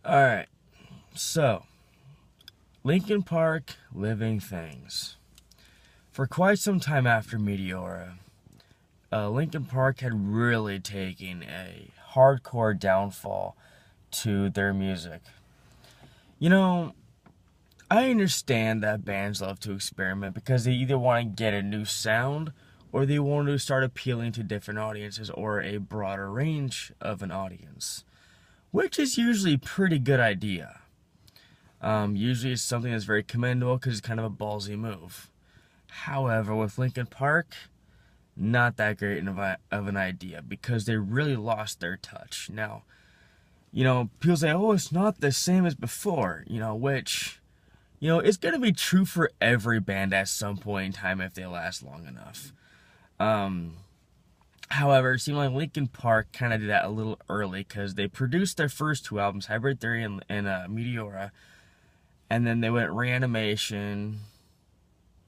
Alright, so, Linkin Park, Living Things. For quite some time after Meteora, Linkin Park had really taken a hardcore downfall to their music. You know, I understand that bands love to experiment because they either want to get a new sound or they want to start appealing to different audiences or a broader range of an audience, which is usually a pretty good idea. Usually it's something that's very commendable because it's kind of a ballsy move. However, with Linkin Park, not that great of an idea because they really lost their touch. Now, people say, oh, it's not the same as before, which, it's going to be true for every band at some point in time if they last long enough. However, it seemed like Linkin Park kind of did that a little early because they produced their first two albums, Hybrid Theory and Meteora, and then they went Reanimation.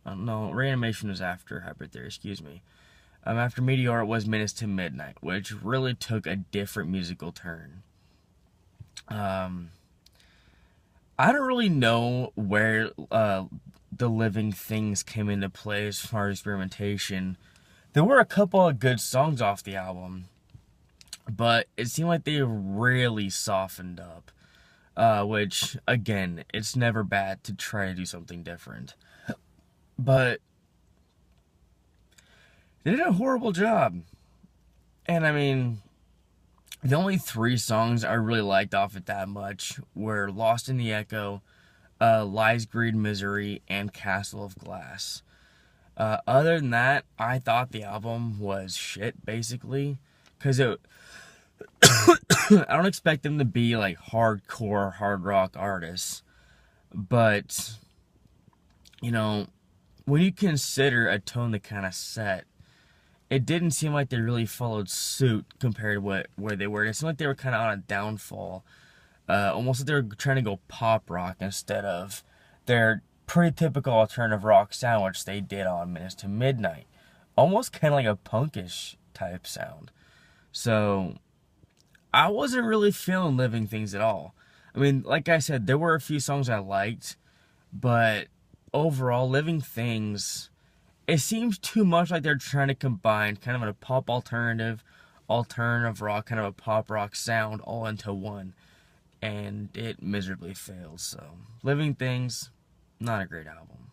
No, Reanimation was after Hybrid Theory, excuse me. After Meteora, it was Minutes to Midnight, which really took a different musical turn. I don't really know where the Living Things came into play as far as experimentation. There were a couple of good songs off the album, but it seemed like they really softened up. Which, again, it's never bad to try to do something different. But they did a horrible job. And I mean, the only three songs I really liked off it that much were Lost in the Echo, Lies, Greed, Misery, and Castle of Glass. Other than that, I thought the album was shit, basically. Because I don't expect them to be like hardcore hard rock artists. But, when you consider a tone that kind of set, it didn't seem like they really followed suit compared to where they were. It seemed like they were kind of on a downfall. Almost like they were trying to go pop rock instead of their pretty typical alternative rock sound, which they did on Minutes to Midnight. Almost kind of like a punkish type sound. So, I wasn't really feeling Living Things at all. I mean, like I said, there were a few songs I liked, but overall, Living Things, it seems too much like they're trying to combine kind of a pop alternative rock, kind of a pop rock sound all into one. And it miserably fails. So, Living Things, not a great album.